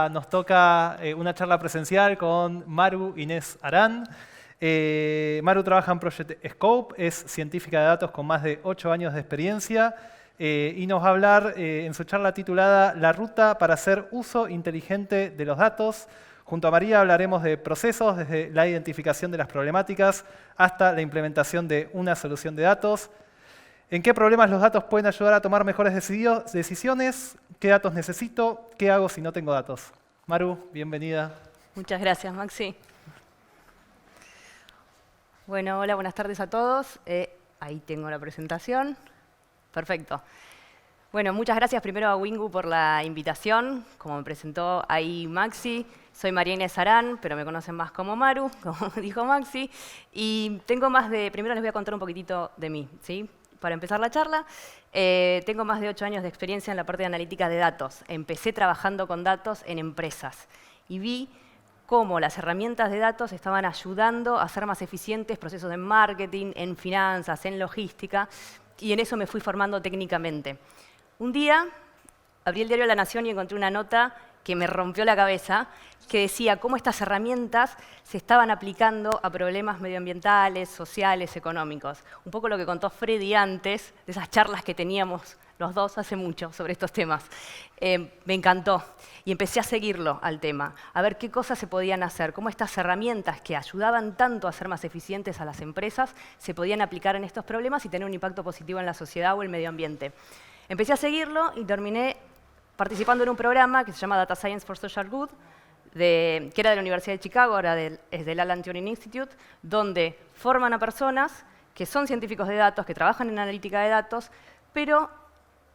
día nos toca una charla presencial con Maru Inés Arán. Maru trabaja en Project Scope, es científica de datos con más de 8 años de experiencia y nos va a hablar en su charla titulada La ruta para hacer uso inteligente de los datos. Junto a María hablaremos de procesos, desde la identificación de las problemáticas hasta la implementación de una solución de datos. ¿En qué problemas los datos pueden ayudar a tomar mejores decisiones? ¿Qué datos necesito? ¿Qué hago si no tengo datos? Maru, bienvenida. Muchas gracias, Maxi. Bueno, hola, buenas tardes a todos. Ahí tengo la presentación. Perfecto. Bueno, muchas gracias primero a Wingu por la invitación. Como me presentó ahí Maxi, soy María Inés Arán, pero me conocen más como Maru, como dijo Maxi. Y tengo primero les voy a contar un poquitito de mí, ¿sí? Para empezar la charla, tengo más de 8 años de experiencia en la parte de analítica de datos. Empecé trabajando con datos en empresas y vi cómo las herramientas de datos estaban ayudando a hacer más eficientes procesos de marketing, en finanzas, en logística, y en eso me fui formando técnicamente. Un día abrí el diario La Nación y encontré una nota que me rompió la cabeza, que decía cómo estas herramientas se estaban aplicando a problemas medioambientales, sociales, económicos. Un poco lo que contó Freddy antes, de esas charlas que teníamos los dos hace mucho sobre estos temas. Me encantó y empecé a seguirlo al tema, a ver qué cosas se podían hacer, cómo estas herramientas que ayudaban tanto a ser más eficientes a las empresas se podían aplicar en estos problemas y tener un impacto positivo en la sociedad o el medio ambiente. Empecé a seguirlo y terminé participando en un programa que se llama Data Science for Social Good, que era de la Universidad de Chicago, ahora es del Alan Turing Institute, donde forman a personas que son científicos de datos, que trabajan en analítica de datos, pero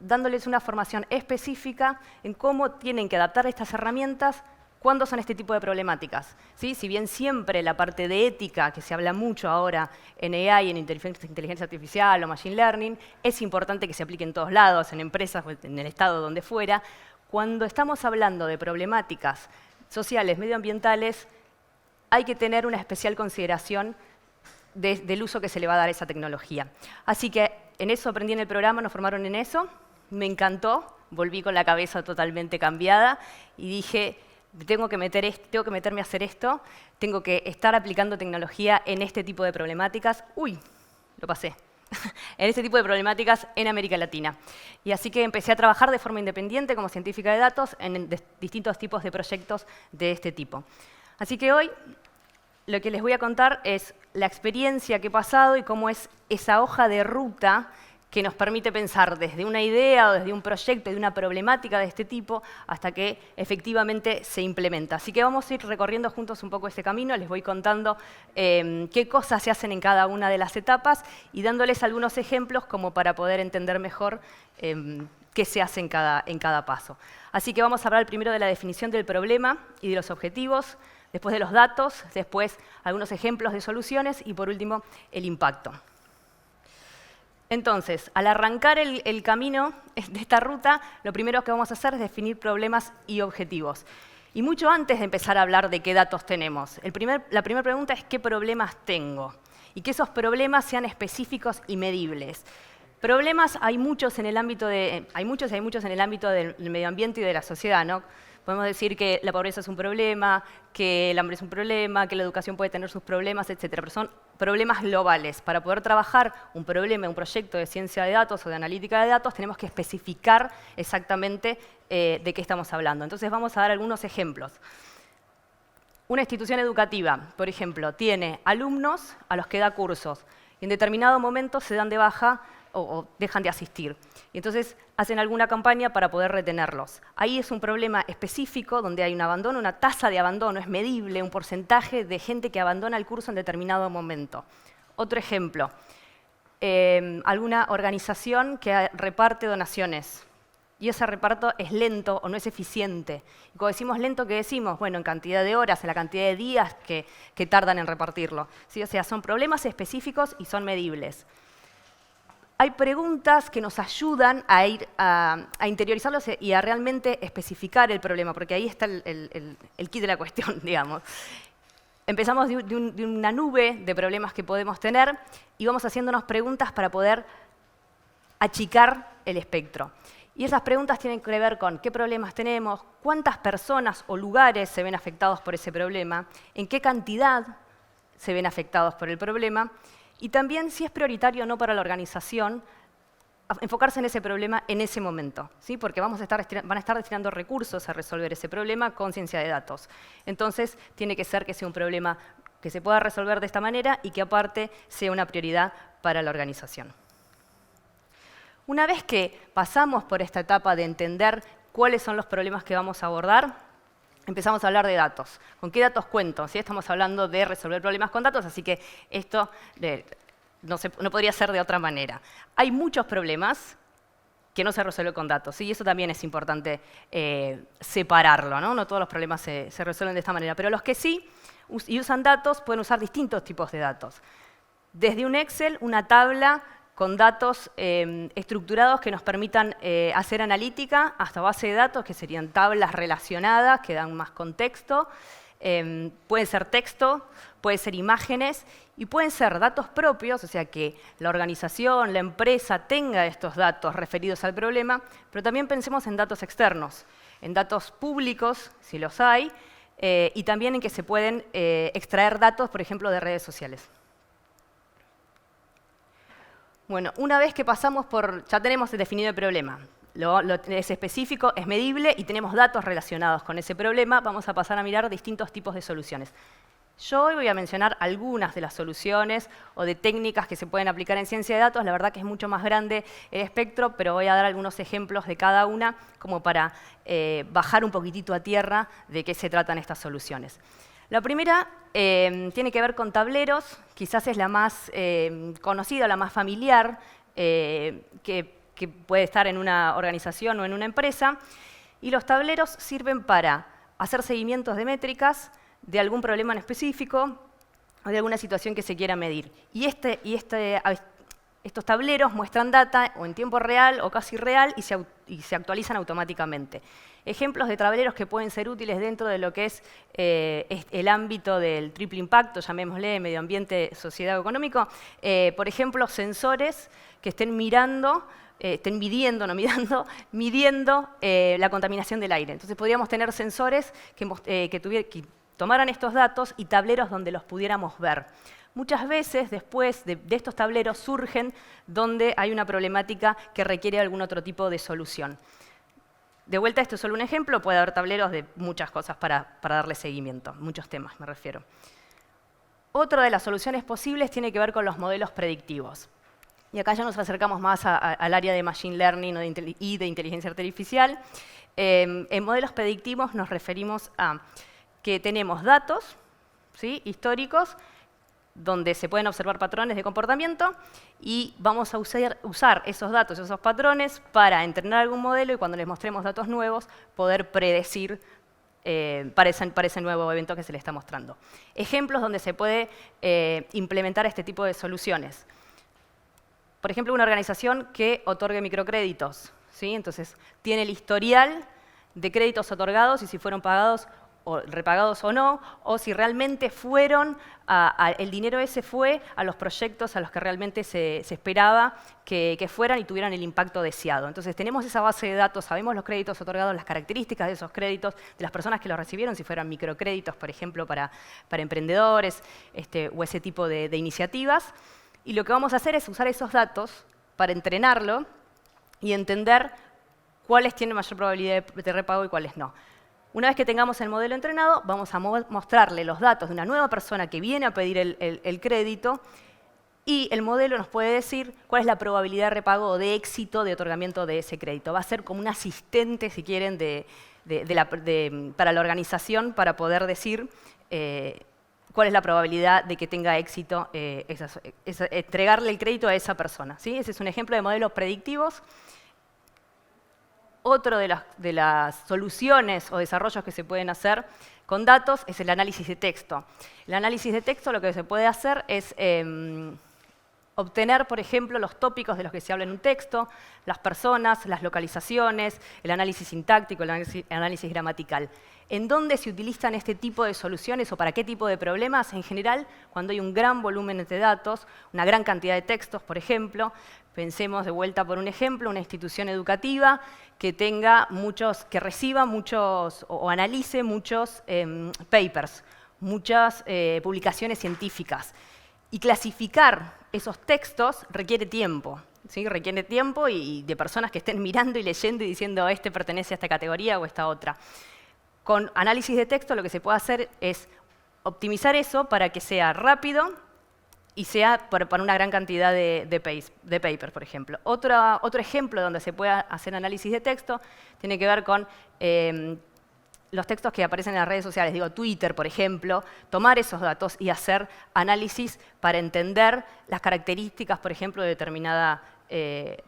dándoles una formación específica en cómo tienen que adaptar estas herramientas cuando son este tipo de problemáticas. ¿Sí? Si bien siempre la parte de ética, que se habla mucho ahora en AI, en inteligencia artificial o machine learning, es importante que se aplique en todos lados, en empresas, en el Estado, donde fuera. Cuando estamos hablando de problemáticas sociales, medioambientales, hay que tener una especial consideración del uso que se le va a dar a esa tecnología. Así que en eso aprendí en el programa, nos formaron en eso, me encantó, volví con la cabeza totalmente cambiada y dije, tengo que meterme a hacer esto, tengo que estar aplicando tecnología en este tipo de problemáticas. ¡Uy! Lo pasé. En este tipo de problemáticas en América Latina. Y así que empecé a trabajar de forma independiente como científica de datos en distintos tipos de proyectos de este tipo. Así que hoy lo que les voy a contar es la experiencia que he pasado y cómo es esa hoja de ruta que nos permite pensar desde una idea o desde un proyecto, de una problemática de este tipo, hasta que efectivamente se implementa. Así que vamos a ir recorriendo juntos un poco este camino, les voy contando qué cosas se hacen en cada una de las etapas y dándoles algunos ejemplos como para poder entender mejor qué se hace en cada paso. Así que vamos a hablar primero de la definición del problema y de los objetivos, después de los datos, después algunos ejemplos de soluciones y por último el impacto. Entonces, al arrancar el camino de esta ruta, lo primero que vamos a hacer es definir problemas y objetivos. Y mucho antes de empezar a hablar de qué datos tenemos, la primera pregunta es ¿qué problemas tengo? Y que esos problemas sean específicos y medibles. Problemas hay muchos en el ámbito del medio ambiente y de la sociedad, ¿no? Podemos decir que la pobreza es un problema, que el hambre es un problema, que la educación puede tener sus problemas, etc. Pero son problemas globales. Para poder trabajar un problema, un proyecto de ciencia de datos o de analítica de datos, tenemos que especificar exactamente de qué estamos hablando. Entonces vamos a dar algunos ejemplos. Una institución educativa, por ejemplo, tiene alumnos a los que da cursos y en determinado momento se dan de baja o dejan de asistir. Y entonces hacen alguna campaña para poder retenerlos. Ahí es un problema específico donde hay un abandono, una tasa de abandono, es medible, un porcentaje de gente que abandona el curso en determinado momento. Otro ejemplo, alguna organización que reparte donaciones y ese reparto es lento o no es eficiente. Y cuando decimos lento, ¿qué decimos? Bueno, en cantidad de horas, en la cantidad de días que tardan en repartirlo. ¿Sí? O sea, son problemas específicos y son medibles. Hay preguntas que nos ayudan a interiorizarlos y a realmente especificar el problema, porque ahí está el kit de la cuestión, digamos. Empezamos de una nube de problemas que podemos tener y vamos haciéndonos preguntas para poder achicar el espectro. Y esas preguntas tienen que ver con qué problemas tenemos, cuántas personas o lugares se ven afectados por ese problema, en qué cantidad se ven afectados por el problema, y también si es prioritario o no para la organización enfocarse en ese problema en ese momento, ¿sí? Porque van a estar destinando recursos a resolver ese problema con ciencia de datos. Entonces, tiene que ser que sea un problema que se pueda resolver de esta manera y que aparte sea una prioridad para la organización. Una vez que pasamos por esta etapa de entender cuáles son los problemas que vamos a abordar, empezamos a hablar de datos. ¿Con qué datos cuento? ¿Sí? Estamos hablando de resolver problemas con datos, así que esto no podría ser de otra manera. Hay muchos problemas que no se resuelven con datos, y eso también es importante separarlo, ¿no? No todos los problemas se resuelven de esta manera, pero los que sí y usan datos pueden usar distintos tipos de datos. Desde un Excel, una tabla con datos estructurados que nos permitan hacer analítica, hasta base de datos, que serían tablas relacionadas, que dan más contexto. Puede ser texto, puede ser imágenes, y pueden ser datos propios, o sea que la organización, la empresa tenga estos datos referidos al problema, pero también pensemos en datos externos, en datos públicos, si los hay, y también en que se pueden extraer datos, por ejemplo, de redes sociales. Bueno, una vez que pasamos ya tenemos definido el problema, es específico, es medible y tenemos datos relacionados con ese problema, vamos a pasar a mirar distintos tipos de soluciones. Yo hoy voy a mencionar algunas de las soluciones o de técnicas que se pueden aplicar en ciencia de datos. La verdad que es mucho más grande el espectro, pero voy a dar algunos ejemplos de cada una como para bajar un poquitito a tierra de qué se tratan estas soluciones. La primera tiene que ver con tableros, quizás es la más conocida, la más familiar, que puede estar en una organización o en una empresa. Y los tableros sirven para hacer seguimientos de métricas, de algún problema en específico o de alguna situación que se quiera medir. Y estos tableros muestran data o en tiempo real o casi real y se actualizan automáticamente. Ejemplos de tableros que pueden ser útiles dentro de lo que es el ámbito del triple impacto, llamémosle medio ambiente, sociedad o económico. Por ejemplo, sensores que estén midiendo la contaminación del aire. Entonces podríamos tener sensores que tomaran estos datos y tableros donde los pudiéramos ver. Muchas veces después de estos tableros surgen donde hay una problemática que requiere algún otro tipo de solución. De vuelta, esto es solo un ejemplo, puede haber tableros de muchas cosas para darle seguimiento, muchos temas me refiero. Otra de las soluciones posibles tiene que ver con los modelos predictivos. Y acá ya nos acercamos más al área de Machine Learning y de inteligencia artificial. En modelos predictivos nos referimos a que tenemos datos, ¿sí?, históricos, donde se pueden observar patrones de comportamiento y vamos a usar esos datos, esos patrones, para entrenar algún modelo y cuando les mostremos datos nuevos, poder predecir para ese nuevo evento que se le está mostrando. Ejemplos donde se puede implementar este tipo de soluciones. Por ejemplo, una organización que otorgue microcréditos, ¿sí? Entonces, tiene el historial de créditos otorgados y si fueron pagados o repagados o no, o si realmente el dinero ese fue a los proyectos a los que realmente se esperaba que fueran y tuvieran el impacto deseado. Entonces tenemos esa base de datos, sabemos los créditos otorgados, las características de esos créditos, de las personas que los recibieron, si fueran microcréditos, por ejemplo, para emprendedores o ese tipo de iniciativas. Y lo que vamos a hacer es usar esos datos para entrenarlo y entender cuáles tienen mayor probabilidad de repago y cuáles no. Una vez que tengamos el modelo entrenado, vamos a mostrarle los datos de una nueva persona que viene a pedir el crédito y el modelo nos puede decir cuál es la probabilidad de repago o de éxito de otorgamiento de ese crédito. Va a ser como un asistente, si quieren, para la organización para poder decir cuál es la probabilidad de que tenga éxito entregarle el crédito a esa persona, ¿sí? Ese es un ejemplo de modelos predictivos. Otro de las soluciones o desarrollos que se pueden hacer con datos es el análisis de texto. El análisis de texto lo que se puede hacer es obtener, por ejemplo, los tópicos de los que se habla en un texto, las personas, las localizaciones, el análisis sintáctico, el análisis gramatical. ¿En dónde se utilizan este tipo de soluciones o para qué tipo de problemas? En general, cuando hay un gran volumen de datos, una gran cantidad de textos, por ejemplo, Pensemos de vuelta por un ejemplo, una institución educativa que reciba muchos o analice muchos papers, muchas publicaciones científicas. Y clasificar esos textos requiere tiempo. ¿Sí? Requiere tiempo y de personas que estén mirando y leyendo y diciendo este pertenece a esta categoría o a esta otra. Con análisis de texto lo que se puede hacer es optimizar eso para que sea rápido y sea para una gran cantidad de papers, por ejemplo. Otro ejemplo donde se puede hacer análisis de texto tiene que ver con los textos que aparecen en las redes sociales, digo Twitter, por ejemplo, tomar esos datos y hacer análisis para entender las características, por ejemplo, de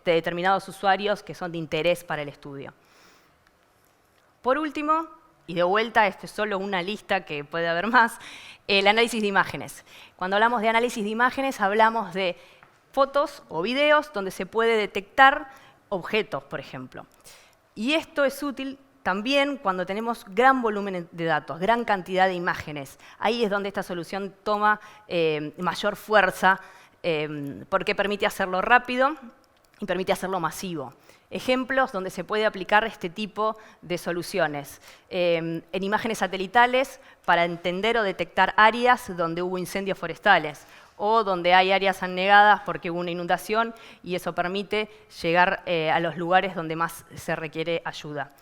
determinados usuarios que son de interés para el estudio. Por último, y de vuelta, esto es solo una lista que puede haber más, el análisis de imágenes. Cuando hablamos de análisis de imágenes, hablamos de fotos o videos donde se puede detectar objetos, por ejemplo. Y esto es útil también cuando tenemos gran volumen de datos, gran cantidad de imágenes. Ahí es donde esta solución toma mayor fuerza porque permite hacerlo rápido y permite hacerlo masivo. Ejemplos donde se puede aplicar este tipo de soluciones. En imágenes satelitales para entender o detectar áreas donde hubo incendios forestales o donde hay áreas anegadas porque hubo una inundación y eso permite llegar a los lugares donde más se requiere ayuda.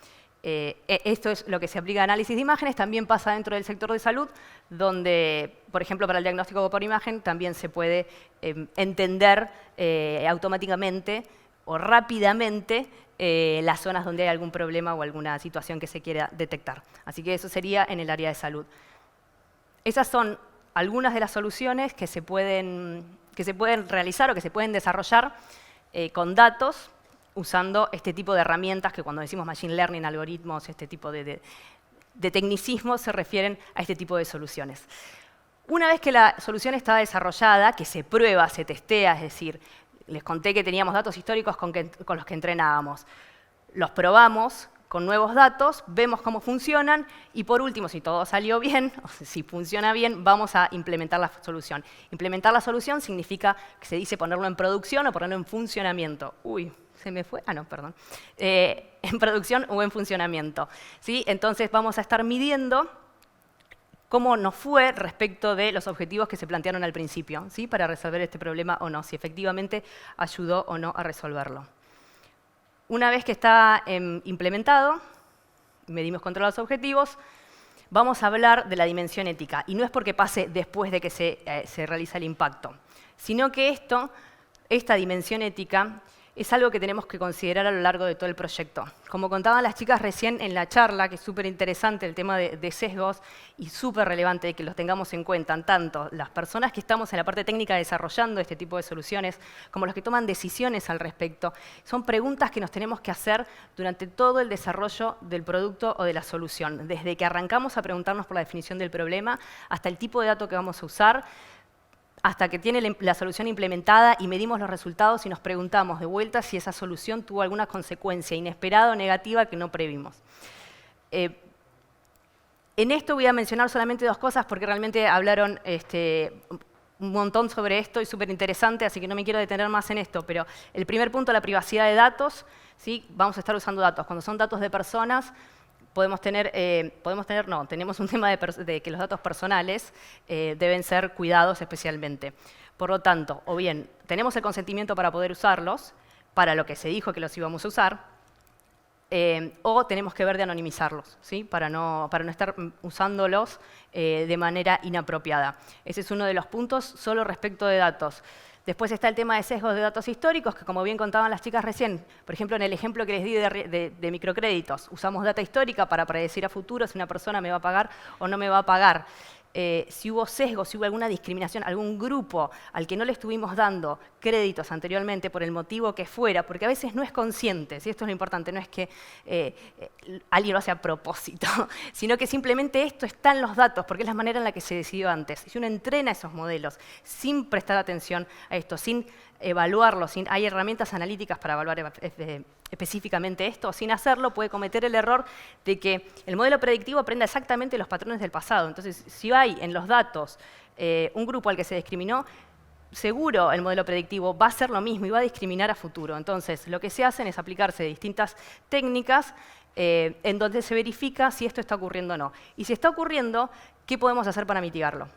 Esto es lo que se aplica a análisis de imágenes, también pasa dentro del sector de salud, donde, por ejemplo, para el diagnóstico por imagen también se puede entender automáticamente o rápidamente las zonas donde hay algún problema o alguna situación que se quiera detectar. Así que eso sería en el área de salud. Esas son algunas de las soluciones que se pueden realizar o que se pueden desarrollar con datos usando este tipo de herramientas que cuando decimos machine learning, algoritmos, este tipo de tecnicismos se refieren a este tipo de soluciones. Una vez que la solución está desarrollada, que se prueba, se testea, es decir, les conté que teníamos datos históricos con los que entrenábamos. Los probamos con nuevos datos, vemos cómo funcionan y por último, si todo salió bien, o si funciona bien, vamos a implementar la solución. Implementar la solución significa que se dice ponerlo en producción o ponerlo en funcionamiento. Uy, se me fue. Ah, no, perdón. En producción o en funcionamiento. ¿Sí? Entonces vamos a estar midiendo cómo nos fue respecto de los objetivos que se plantearon al principio, ¿sí? Para resolver este problema o no, si efectivamente ayudó o no a resolverlo. Una vez que está implementado, medimos contra los objetivos, vamos a hablar de la dimensión ética. Y no es porque pase después de que se realiza el impacto, sino que esta dimensión ética es algo que tenemos que considerar a lo largo de todo el proyecto. Como contaban las chicas recién en la charla, que es súper interesante el tema de sesgos y súper relevante que los tengamos en cuenta, tanto las personas que estamos en la parte técnica desarrollando este tipo de soluciones, como los que toman decisiones al respecto. Son preguntas que nos tenemos que hacer durante todo el desarrollo del producto o de la solución, desde que arrancamos a preguntarnos por la definición del problema, hasta el tipo de dato que vamos a usar, hasta que tiene la solución implementada y medimos los resultados y nos preguntamos de vuelta si esa solución tuvo alguna consecuencia inesperada o negativa que no previmos. En esto voy a mencionar solamente dos cosas porque realmente hablaron un montón sobre esto y súper interesante, así que no me quiero detener más en esto, pero el primer punto, la privacidad de datos, ¿sí? Vamos a estar usando datos. Cuando son datos de personas, tenemos un tema de que los datos personales deben ser cuidados especialmente. Por lo tanto, o bien tenemos el consentimiento para poder usarlos, para lo que se dijo que los íbamos a usar, o tenemos que ver de anonimizarlos, ¿sí? Para no estar usándolos de manera inapropiada. Ese es uno de los puntos solo respecto de datos. Después está el tema de sesgos de datos históricos, que como bien contaban las chicas recién, por ejemplo, en el ejemplo que les di de microcréditos, usamos data histórica para predecir a futuro si una persona me va a pagar o no me va a pagar. Si hubo sesgos, si hubo alguna discriminación, algún grupo al que no le estuvimos dando créditos anteriormente por el motivo que fuera, porque a veces no es consciente, ¿sí? Esto es lo importante, no es que alguien lo hace a propósito, sino que simplemente esto está en los datos, porque es la manera en la que se decidió antes. Si uno entrena esos modelos sin prestar atención a esto, sin evaluarlo, hay herramientas analíticas para evaluar específicamente esto, sin hacerlo puede cometer el error de que el modelo predictivo aprenda exactamente los patrones del pasado. Entonces, si hay en los datos un grupo al que se discriminó, seguro el modelo predictivo va a ser lo mismo y va a discriminar a futuro. Entonces, lo que se hacen es aplicarse distintas técnicas en donde se verifica si esto está ocurriendo o no. Y si está ocurriendo, ¿qué podemos hacer para mitigarlo?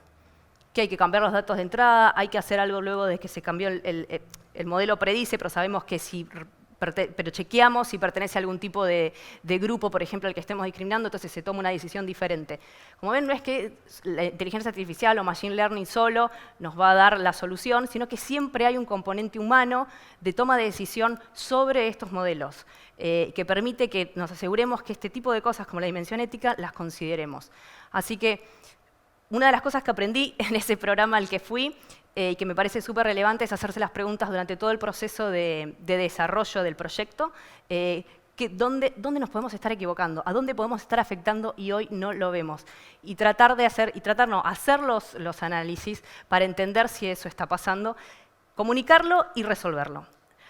Que hay que cambiar los datos de entrada, hay que hacer algo luego de que se cambió el modelo predice, pero sabemos que pero chequeamos si pertenece a algún tipo de grupo, por ejemplo, al que estemos discriminando, entonces se toma una decisión diferente. Como ven, no es que la inteligencia artificial o machine learning solo nos va a dar la solución, sino que siempre hay un componente humano de toma de decisión sobre estos modelos, que permite que nos aseguremos que este tipo de cosas, como la dimensión ética, las consideremos. Así que una de las cosas que aprendí en ese programa al que fui, y que me parece súper relevante, es hacerse las preguntas durante todo el proceso de desarrollo del proyecto, ¿dónde nos podemos estar equivocando? ¿A dónde podemos estar afectando y hoy no lo vemos? Y hacer los análisis para entender si eso está pasando, comunicarlo y resolverlo.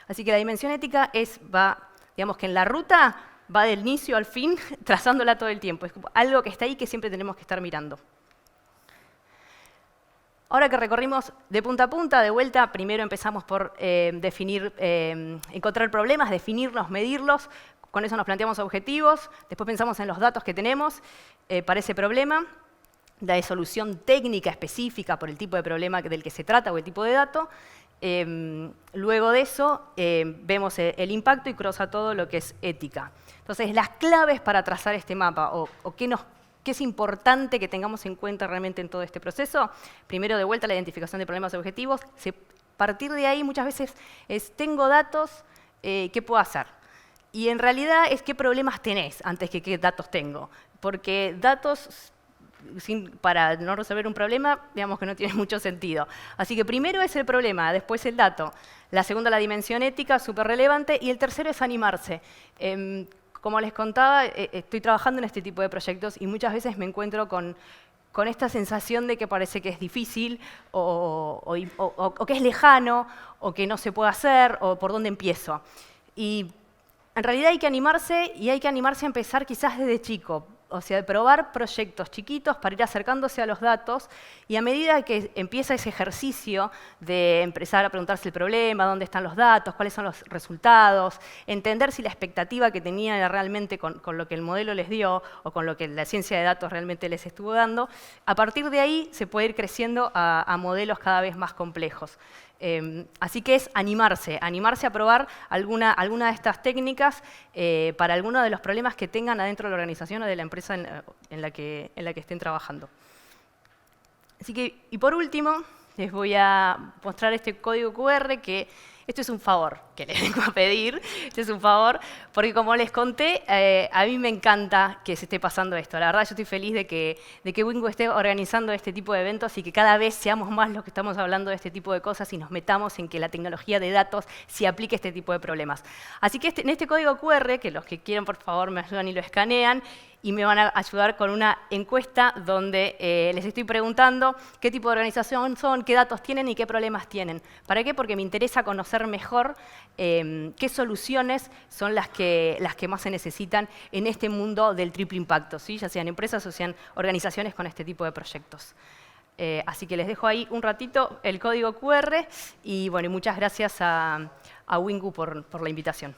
Así que la dimensión ética digamos que en la ruta va del inicio al fin, trazándola todo el tiempo. Es algo que está ahí que siempre tenemos que estar mirando. Ahora que recorrimos de punta a punta, de vuelta, primero empezamos por encontrar problemas, definirlos, medirlos. Con eso nos planteamos objetivos. Después pensamos en los datos que tenemos para ese problema, la solución técnica específica por el tipo de problema del que se trata o el tipo de dato. Luego de eso, vemos el impacto y cruza todo lo que es ética. Entonces, las claves para trazar este mapa o qué es importante que tengamos en cuenta realmente en todo este proceso. Primero, de vuelta, la identificación de problemas y objetivos. Partir de ahí, muchas veces, tengo datos, ¿qué puedo hacer? Y en realidad es qué problemas tenés antes que qué datos tengo. Porque datos para no resolver un problema, digamos que no tiene mucho sentido. Así que primero es el problema, después el dato. La segunda, la dimensión ética, súper relevante. Y el tercero es animarse. Como les contaba, estoy trabajando en este tipo de proyectos y muchas veces me encuentro con esta sensación de que parece que es difícil o que es lejano o que no se puede hacer o por dónde empiezo. Y en realidad hay que animarse y hay que animarse a empezar quizás desde chico. O sea, de probar proyectos chiquitos para ir acercándose a los datos y a medida que empieza ese ejercicio de empezar a preguntarse el problema, dónde están los datos, cuáles son los resultados, entender si la expectativa que tenía era realmente con lo que el modelo les dio o con lo que la ciencia de datos realmente les estuvo dando, a partir de ahí se puede ir creciendo a modelos cada vez más complejos. Así que es animarse a probar alguna de estas técnicas para alguno de los problemas que tengan adentro de la organización o de la empresa en la que estén trabajando. Así que, y por último, les voy a mostrar este código QR que esto es un favor que les vengo a pedir. Este es un favor porque, como les conté, a mí me encanta que se esté pasando esto. La verdad, yo estoy feliz de que Wingu esté organizando este tipo de eventos y que cada vez seamos más los que estamos hablando de este tipo de cosas y nos metamos en que la tecnología de datos se aplique a este tipo de problemas. Así que en este código QR, que los que quieran, por favor, me ayudan y lo escanean, y me van a ayudar con una encuesta donde les estoy preguntando qué tipo de organización son, qué datos tienen y qué problemas tienen. ¿Para qué? Porque me interesa conocer mejor qué soluciones son las que más se necesitan en este mundo del triple impacto, ¿sí? Ya sean empresas o sean organizaciones con este tipo de proyectos. Así que les dejo ahí un ratito el código QR y bueno, y muchas gracias a Wingu por la invitación.